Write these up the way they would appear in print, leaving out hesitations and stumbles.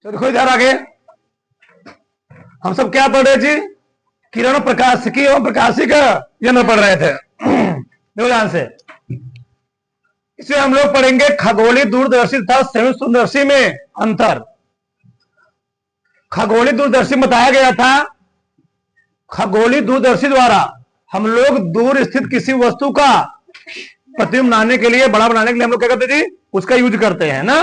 तो देखो इधर आगे हम सब क्या पढ़ रहे जी, किरण प्रकाशिकी एवं प्रकाशिक यंत्र पढ़ रहे थे। देखो ध्यान से, इसमें हम लोग पढ़ेंगे खगोलीय दूरदर्शी तथा संयुक्त दूरदर्शी में अंतर। खगोलीय दूरदर्शी बताया गया था, खगोलीय दूरदर्शी द्वारा हम लोग दूर स्थित किसी वस्तु का प्रतिबिंब बनाने के लिए, बड़ा बनाने के लिए हम लोग क्या करते जी, उसका यूज करते हैं ना।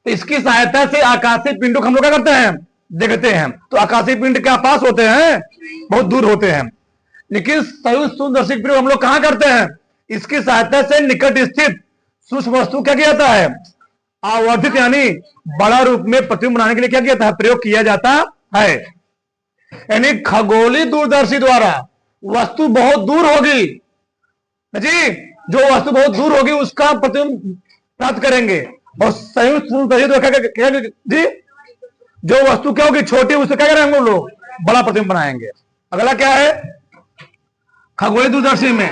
तो इसकी सहायता से आकाशीय पिंडों को हम लोग क्या करते हैं, देखते हैं। तो आकाशीय पिंड क्या पास होते हैं, बहुत दूर होते हैं। लेकिन संयुक्त दूरदर्शी प्रयोग हम लोग कहां करते हैं, इसकी सहायता से निकट स्थित सूक्ष्म वस्तु क्या किया जाता है, आवर्धित यानी बड़ा रूप में प्रतिबिंब बनाने के लिए क्या किया जाता है, प्रयोग किया जाता है। यानी खगोलीय दूरदर्शी द्वारा वस्तु बहुत दूर होगी जी, जो वस्तु बहुत दूर होगी उसका प्रतिबिंब प्राप्त करेंगे। और संयुक्त दूरदर्शी द्वारा जी, जो वस्तु क्या होगी छोटी, उससे क्या करेंगे हम लोग, बड़ा प्रतिबिंब बनाएंगे। अगला क्या है, खगोलीय दूरदर्शी में,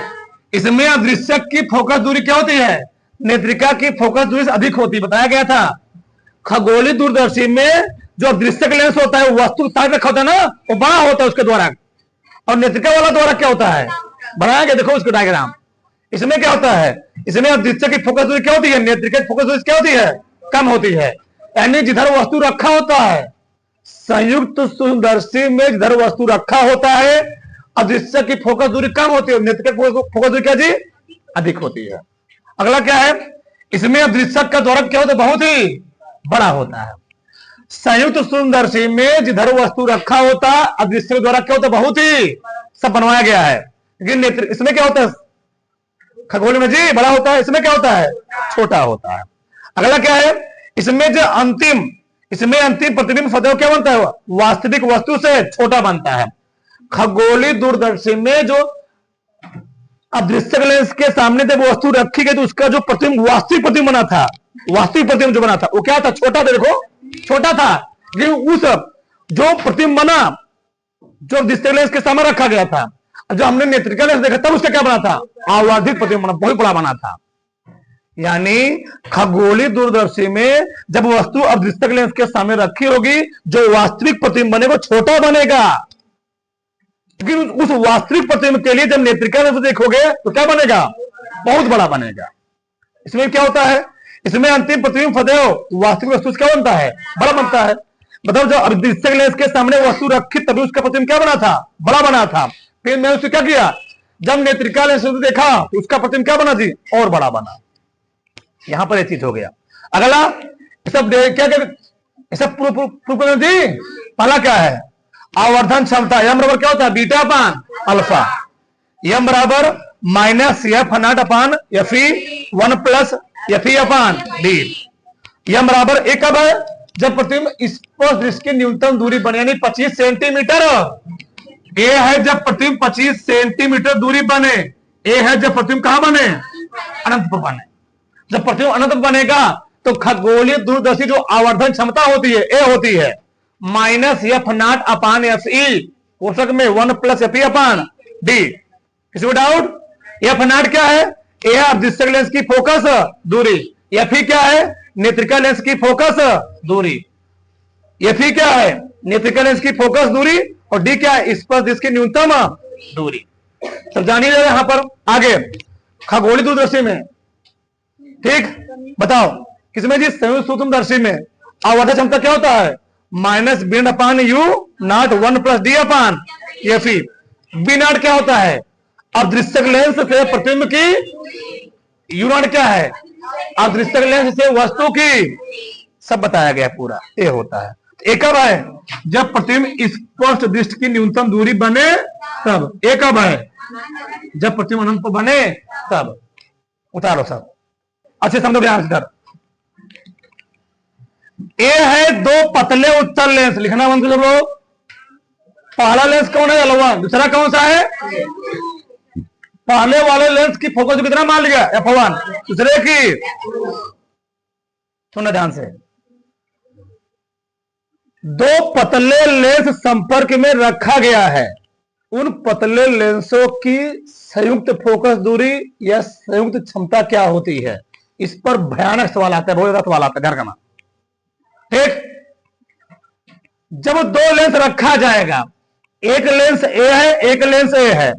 इसमें अदृश्यक की फोकस दूरी क्या होती है, नेत्रिका की फोकस दूरी से अधिक होती है। बताया गया था खगोलीय दूरदर्शी में जो अदृश्यक लेंस होता है, वस्तु साथ रखा होता है ना, वो बड़ा होता है उसके द्वारा, और नेत्रिका वाला द्वारा क्या होता है, बनाया गया। देखो उसका डायग्राम, इसमें क्या होता है, इसमें अदृश्यक की फोकस दूरी क्या होती है, नेत्रिका की फोकस दूरी क्या होती है, कम होती है। यानी जिधर वस्तु रखा होता है संयुक्त दूरदर्शी में, जिधर वस्तु रखा होता है अदृश्य की फोकस दूरी कम होती है, नेत्रिका की फोकस दूरी क्या जी, अधिक होती है। अगला क्या है, इसमें अदृश्य का द्वारा क्या होता है, बहुत ही बड़ा होता है। संयुक्त दूरदर्शी में जिधर वस्तु रखा होता है अदृश्य के द्वारा क्या होता है, बहुत ही सब बनवाया गया है। लेकिन इसमें क्या होता है, खगोल में जी बड़ा होता है, इसमें क्या होता है, छोटा होता है। अगला क्या है, इसमें जो इसमें अंतिम प्रतिबिंब सदैव क्या बनता है, वास्तविक वस्तु से छोटा बनता है। खगोलीय दूरदर्शी में जो अदृश्य लेंस के सामने जब वस्तु रखी गई तो उसका जो प्रतिबिंब, वास्तविक प्रतिबिंब बना था, वास्तविक प्रतिबिंब जो बना था वो क्या था, छोटा था। देखो छोटा था, लेकिन उस जो प्रतिबिंब बना जो अदृश्य लेंस के सामने रखा गया था, जो हमने नेत्रिका लेंस देखा तब उसका क्या बना था, आवर्धित प्रतिबिंब बना, बहुत बड़ा बना था। यानी खगोलीय दूरदर्शी में जब वस्तु अदृश्य लेंस के सामने रखी होगी, जो वास्तविक प्रतिबिंब बनेगा छोटा बनेगा, लेकिन उस वास्तविक प्रतिबिंब के लिए जब नेत्रिका लेंस देखोगे तो क्या बनेगा, बहुत बड़ा बनेगा। इसमें क्या होता है, इसमें अंतिम प्रतिबिंब सदैव वास्तविक वस्तु क्या बनता है, बड़ा बनता है। मतलब जब अदृश्य लेंस के सामने वस्तु रखी तभी उसका प्रतिबिंब क्या बना था, बड़ा बना था। फिर मैंने उससे क्या किया, जब नेत्रिका लेंस से देखा तो उसका प्रतिबिंब क्या बना जी, और बड़ा बना। यहां पर एक चीज हो गया। अगला सब क्या सब प्रूफ जी, पहला क्या है, आवर्धन क्षमता, यम बराबर क्या होता है, बीटा अपान अल्फा, यम बराबर minus F naught upon F E 1 plus F E upon D. यम बराबर एक कब है, जब प्रतिबिंब स्पर्श दृश्य की न्यूनतम दूरी बने, यानी 25 सेंटीमीटर। ए है जब प्रतिबिंब 25 सेंटीमीटर दूरी बने, ए है जब प्रतिबिंब कहां बने, अनंत पर बने। जब प्रतिबिंब अनंत बनेगा तो खगोलीय दूरदर्शी जो आवर्धन क्षमता होती है, ए होती है minus F naught upon F E कोष्टक में 1 plus F E upon D. किसी को डाउट, एफ नॉट क्या है, ए है अदृश्य लेंस की फोकस दूरी, एफ ई क्या है, नेत्रिका लेंस की फोकस दूरी, एफ ई क्या है, नेत्रिका लेंस की फोकस दूरी, और डी क्या है, स्पर्श दृश्य की न्यूनतम दूरी। सब जानिए यहां पर आगे खगोलीय दूरदर्शी में, ठीक बताओ किसमें जी, संयुक्त सूक्ष्मदर्शी में आवर्धन क्षमता क्या होता है, minus B upon U naught 1 plus D upon F E. B naught क्या होता है, अदृश्य लेंस से प्रतिबिंब की, यू नॉट क्या है, अदृश्य लेंस से वस्तु की, सब बताया गया पूरा, ए होता है। ए कब है, जब प्रतिबिंब स्पष्ट दृष्टि की न्यूनतम दूरी बने तब। ए कब है, जब प्रतिबिंब अनंत पर बने तब। उतारो सब अच्छे समझो ध्यान से। ए है दो पतले उत्तल लेंस, लिखना बंद कर लो। पहला लेंस कौन है, L1, दूसरा कौन सा है, पहले वाले लेंस की फोकस कितना मान लिया, F1, दूसरे की, सुनना ध्यान से, दो पतले लेंस संपर्क में रखा गया है, उन पतले लेंसों की संयुक्त फोकस दूरी या संयुक्त क्षमता क्या होती है, इस पर भयानक सवाल आता है, बहुत ज्यादा सवाल आता है घर का। ठीक, जब दो लेंस रखा जाएगा, एक लेंस ए है, एक लेंस ए है,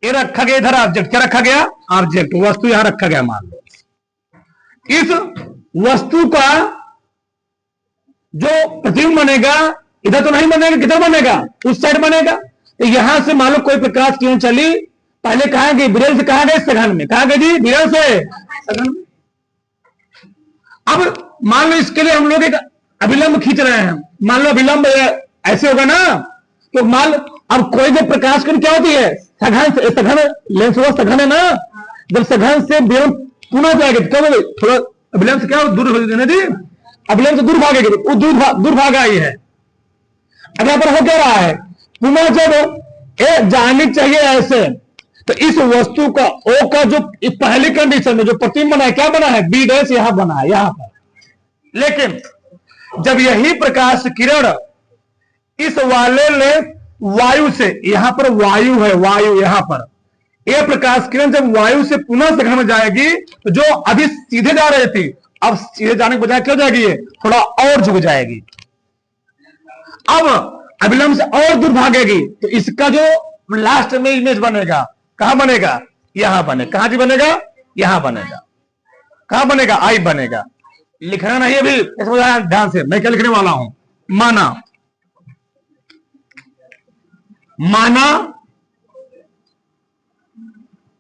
ये रखा गया इधर ऑब्जेक्ट, क्या रखा गया? ऑब्जेक्ट, वस्तु यहां रखा गया। मान लो इस वस्तु का जो प्रतिबिंब बनेगा इधर तो नहीं बनेगा, किधर बनेगा? उस साइड बनेगा। तो यहां से मान लो कोई प्रकाश किरण चली, पहले कहां गई? विरल से कहां गए? सघन में। कहां गई जी? विरल से सघन में। अब मान लो इसके लिए हम लोग एक अभिलंब खींच रहे हैं, मान लो अभिलंब ऐसे होगा ना, तो मान अब कोई भी प्रकाश किरण क्या होती है? सघन से सघन, लेंस वो सघन है ना, जब सघन से विरल पुनः जाएगी तो क्या बोले? थोड़ा अभिलंब से क्या दूर हो जाती जी, अभिलंब से दूर भागेगी, वो दूर भाग आई है। अब यहां पर हो क्या रहा है? पुनः जब जानी चाहिए ऐसे, तो इस वस्तु का ओ का जो पहली कंडीशन में जो प्रतिबिंब बना है, क्या बना है? बी डैश यहां बना है, यहां पर। लेकिन जब यही प्रकाश किरण इस वाले लेंस वायु से, यहां पर वायु है, वायु यहां पर, यह प्रकाश किरण जब वायु से पुनः सघन में जाएगी, तो जो अभी सीधे जा रही थी, अब सीधे जाने के बजाय क्या जाएगी? ये थोड़ा और झुक जाएगी। अब अभिलंब से और दूर भागेगी, तो इसका जो लास्ट में इमेज बनेगा, कहां बनेगा? यहां बनेगा। कहां जी बनेगा? यहां बनेगा। कहां बनेगा? आई बनेगा। लिखना नहीं अभी, ध्यान से मैं क्या लिखने वाला हूं। माना माना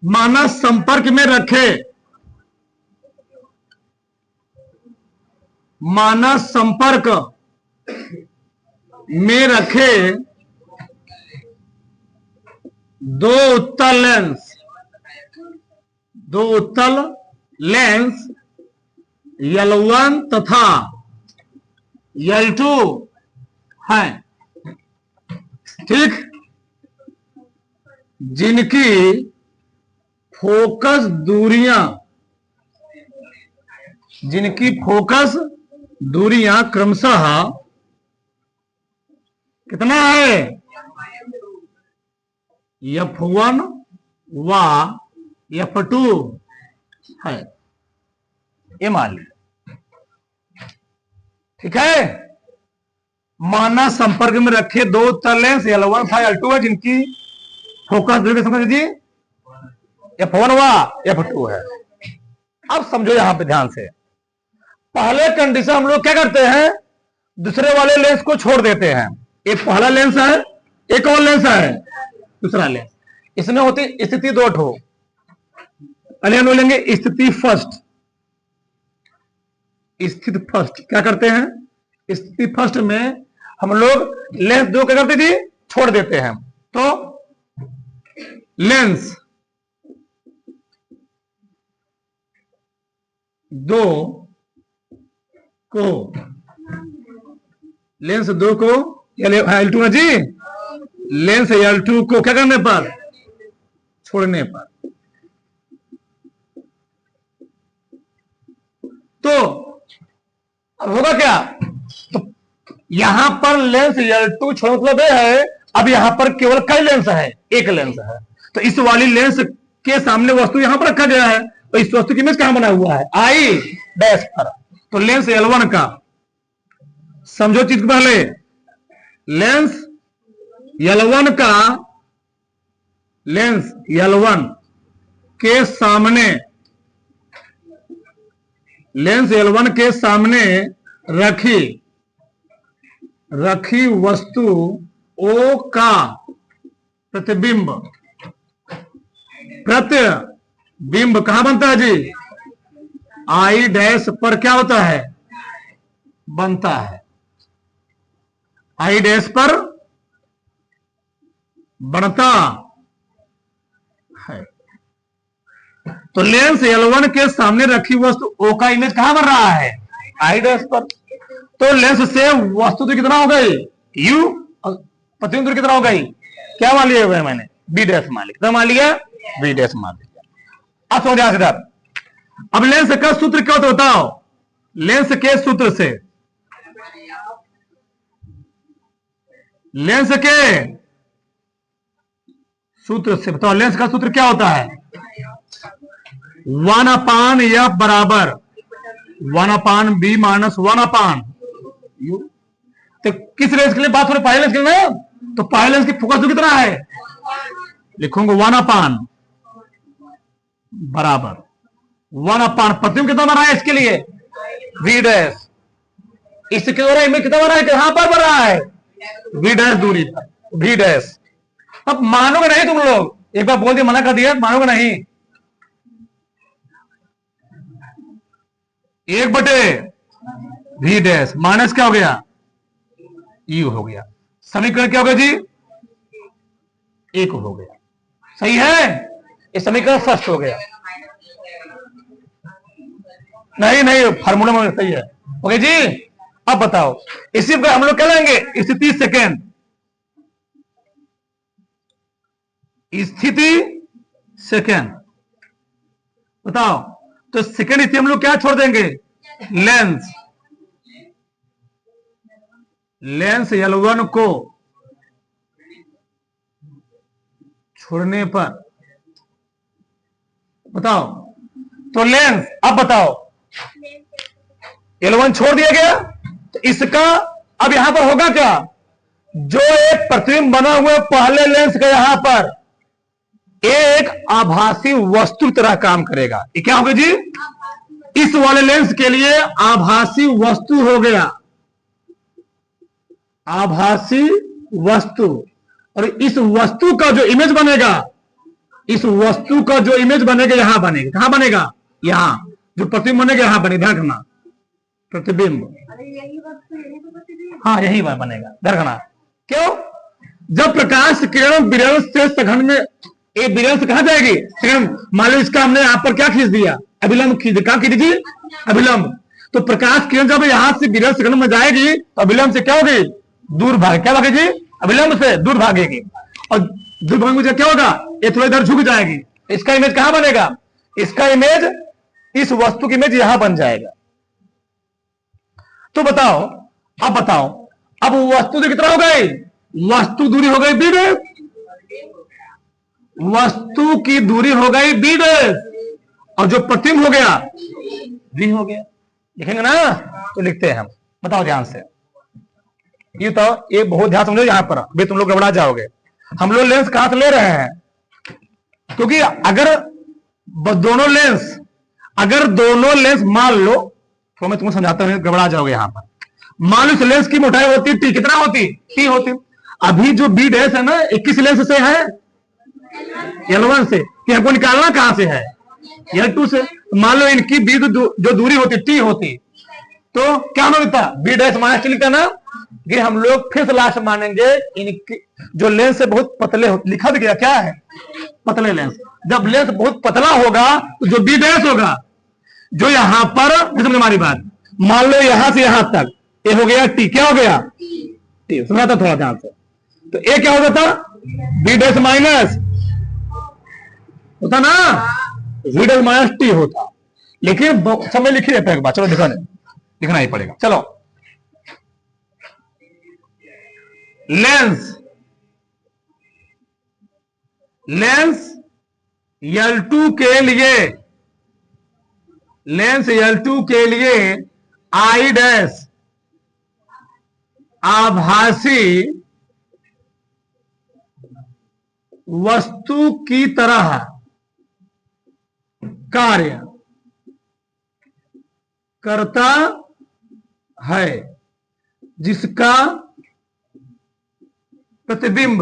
माना संपर्क में रखे, माना संपर्क में रखे दो उत्तल लेंस L1 तथा L2 है, ठीक, जिनकी फोकस दूरियां क्रमशः कितना है? F1 व F2 है, ये मान लिया, ठीक है। माना संपर्क में रखे दो उत्तल लेंस L1 था L2 है, जिनकी फोकस दूरी समझ जी F1 व F2 है। अब समझो यहां पे ध्यान से, पहले कंडीशन हम लोग क्या करते हैं? दूसरे वाले लेंस को छोड़ देते हैं। एक पहला लेंस है, एक और लेंस है दूसरा लेंस, इसमें होती स्थिति दो ठो। पहले हम लोग लेंगे स्थिति फर्स्ट। स्थिति फर्स्ट क्या करते हैं? स्थिति फर्स्ट में हम लोग लेंस दो क्या करते थे? छोड़ देते हैं। तो लेंस दो को L2 है जी, लेंस L2 को क्या करने पर? छोड़ने पर। तो अब होगा क्या? तो यहां पर लेंस L2 छोड़ने मतलब है, अब यहां पर केवल कई लेंस है? एक लेंस है। तो इस वाली लेंस के सामने वस्तु यहां पर रखा गया है, तो इस वस्तु की इमेज कहां बना हुआ है? आई डैश पर। तो लेंस L1 का, समझो चीज पहले, लेंस L1 का, लेंस L1 के सामने, लेंस L1 के सामने रखी वस्तु O का प्रतिबिंब कहां बनता है जी? आई डैश पर क्या होता है? बनता है। आई डैश पर बनता है। तो लेंस L1 के सामने रखी वस्तु O का इमेज कहां बन रहा है? आई डैश पर। तो लेंस से वस्तु दूरी कितना हो गई? U, प्रतिबिंब दूरी कितना हो गई? क्या मान लिया हुआ मैंने? B डैश मान लिया। कितना मान लिया? B डैश मान लिया। अब समझ आ। अब लेंस का सूत्र क्या होता है बताओ? लेंस के सूत्र से, लेंस के सूत्र से बताओ, लेंस का सूत्र क्या होता है? 1/f बराबर 1/b माइनस 1/u। तो किस लेंस के लिए बात हो रही, पहले लेंस के लिए ना, तो पहले लेंस की फोकस कितना है, लिखूंगा 1/, बराबर 1/, प्रतिबिंब कितना बन रहा है इसके लिए, v डैश, इसके द्वारा इमेज कितना बन रहा है, कहां पर बन रहा है, v डैश दूरी पर, v डैश। अब मानोगे नहीं तुम लोग, एक बार बोल दिया मना कर दिया, मानोगे नहीं, 1/v डैश माइनस क्या हो गया, यू हो गया, समीकरण क्या हो गया जी, 1 हो गया, सही है, ये समीकरण फर्स्ट हो गया, नहीं फार्मूला में सही है, ओके जी। अब बताओ इसी पर हम लोग क्या लेंगे, स्थिति सेकेंड, स्थिति सेकेंड, बताओ, तो सेकेंड स्थिति हम लोग क्या छोड़ देंगे, लेंस, लेंस L1 को छोड़ने पर, बताओ, तो लेंस, अब बताओ L1 छोड़ दिया गया, तो इसका अब यहां पर होगा क्या, जो एक प्रतिबिंब बना हुआ पहले लेंस का यहां पर एक आभासी वस्तु तरह काम करेगा, ये क्या होगा जी, इस वाले लेंस के लिए आभासी वस्तु हो गया, आभासी वस्तु, और इस वस्तु का जो इमेज बनेगा, इस वस्तु का जो इमेज बनेगा यहां बनेगा, कहां बनेगा, यहां, जो प्रतिबिंब बनेगा यहां बनेगा, ध्यान रखना, प्रतिबिंब, हाँ यही बनेगा, ध्यान रखना, क्यों, जब प्रकाश किरण विरल से सघन में, ये विरल से कहां जाएगी, सघन, मान लो इसका हमने यहां पर क्या खींच दिया, अभिलंब खींच दिया, क्या खींच दीजिए, अभिलंब, तो प्रकाश किरण जब यहां से विरल सघन में जाएगी तो अभिलंब से क्या होगी, दूर भाग, क्या भागेगी, अभिलंब से दूर भागेगी, और दूर भागने से क्या होगा, ये थोड़ी इधर झुक जाएगी, इसका इमेज कहां बनेगा, इसका इमेज, इस वस्तु की इमेज यहां बन जाएगा। तो बताओ, अब बताओ, अब वस्तु दूरी कितना हो गई, वस्तु दूरी हो गई b डैश, वस्तु की दूरी हो गई b डैश, और जो प्रतिबिंब हो गया v हो गया, लिखेंगे ना, तो लिखते हैं हम, बताओ ध्यान से, ये तो ये बहुत ध्यान समझो, यहां पर भी तुम लोग घबरा जाओगे, हम लोग लेंस कहां से ले रहे हैं, क्योंकि अगर दोनों लेंस मान लो, तो मैं तुम्हें समझाता हूं, घबरा जाओगे यहां पर, मान लो इस लेंस की मोटाई होती टी, कितना होती, टी होती, अभी जो बी डैश है ना 21 लेंस से है, L1 से, कि हमको निकालना कहां से है, L2 से, मान लो इनकी बी जो दूरी होती टी होती, तो क्या होता, बी डैश माइनस टी लिखता ना, कि हम लोग फिर से लास्ट मानेंगे, इनकी जो लेंस है बहुत पतले होते, लिखा भी गया क्या है, पतले लेंस, जब लेंस बहुत पतला होगा तो जो बी डैश होगा, जो यहां पर, समझ हमारी बात, मान लो यहां से यहां तक ये हो गया टी, क्या हो गया टी, सुना था थोड़ा ध्यान से, तो ए क्या होता था, बी डैश माइनस होता ना, वी डैश माइनस टी होता, लेकिन समय लिखी रहता है एक बार, चलो लिखना ही पड़ेगा, चलो, लेंस L2 के लिए, लेंस L2 के लिए आई डैश आभासी वस्तु की तरह कार्य करता है, जिसका प्रतिबिंब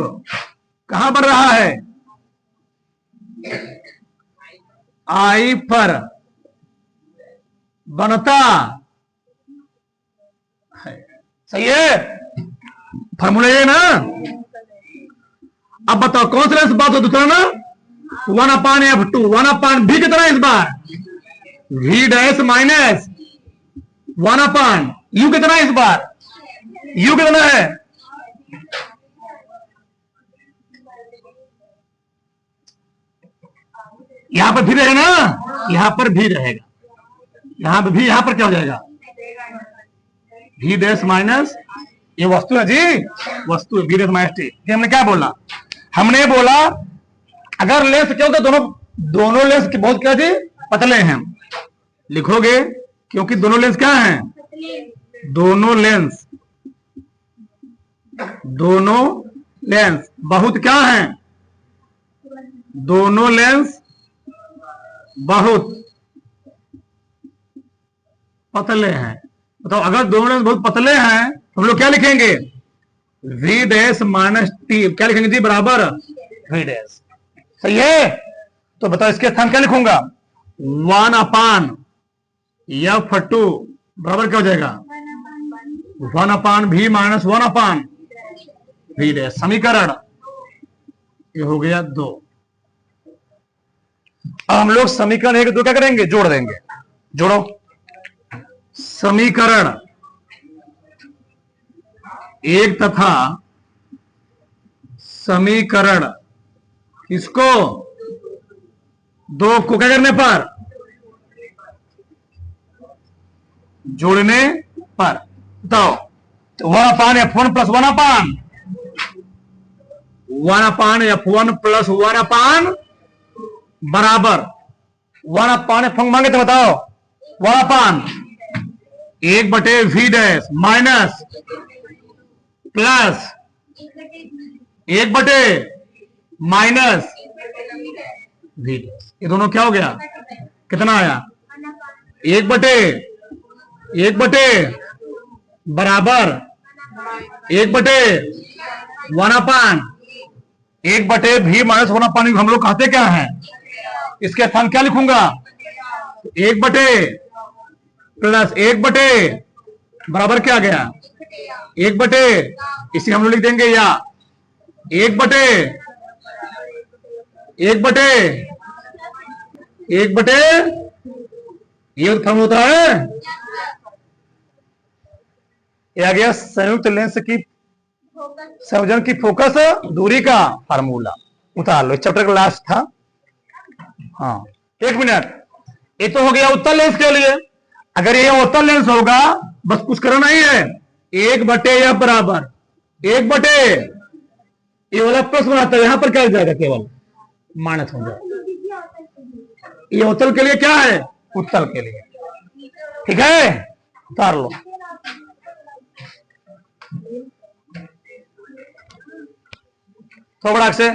कहां बन रहा है, आई पर बनता है, सही है, फॉर्मूला ये ना। अब बताओ कौन सा लेंस बात हो, दूसरा ना, 1/f2, 1/v कितना है इस बार, v डैश माइनस 1/u कितना है इस बार, u कितना है, यहां पर भी रहेगा ना, यहां पर भी रहेगा, यहां पर भी, यहां पर क्या हो जाएगा, v डैश माइनस, ये वस्तु है जी, वस्तु है v डैश माइनस टी, हमने क्या बोला, हमने बोला अगर लेंस क्या होगा, दोनों लेंस की बहुत क्या जी, पतले हैं, लिखोगे, क्योंकि दोनों लेंस क्या हैं, दोनों लेंस दोनों लेंस बहुत क्या हैं? दोनों लेंस बहुत पतले हैं। बताओ, अगर दोनों लेंस बहुत पतले हैं तो हम लोग क्या लिखेंगे? V dash minus T. क्या लिखेंगे जी? बराबर वी डैश। सही है। तो बताओ इसके स्थान क्या लिखूंगा? 1/F2 बराबर क्या हो जाएगा? 1/V minus 1/V dash. समीकरण ये हो गया 2। अब हम लोग समीकरण 1 2 क्या करेंगे? जोड़ देंगे। जोड़ो। समीकरण 1 तथा समीकरण इसको 2 को क्या करने पर? जोड़ने पर। बताओ, 1/F1 प्लस 1/F1 प्लस 1 बराबर 1/F मांगे तो बताओ 1/1/V डैश माइनस प्लस 1/माइनस V डैश। ये दोनों क्या हो गया? कितना आया? 1/1 बराबर 1/1/V माइनस 1/। हम लोग कहते क्या है? इसके स्थान क्या लिखूंगा? 1/, प्लस 1/, बराबर क्या आ गया? 1/, इसी हम लोग लिख देंगे या 1/, 1/, ये फॉर्म होता है। ये आ गया संयुक्त लेंस की संयोजन की फोकस दूरी का फार्मूला। उतार लो, चैप्टर का लास्ट था। हाँ, 1 मिनट। ये तो हो गया उत्तल लेंस के लिए। अगर ये उत्तल लेंस होगा, बस कुछ करना ही है। 1/F बराबर 1/, ये वाला प्लस बनाता है, यहां पर क्या हो जाएगा? केवल माइनस हो जाएगा। ये उत्तल के लिए क्या है? उत्तल के लिए। ठीक है, उतार लो। थोड़ा से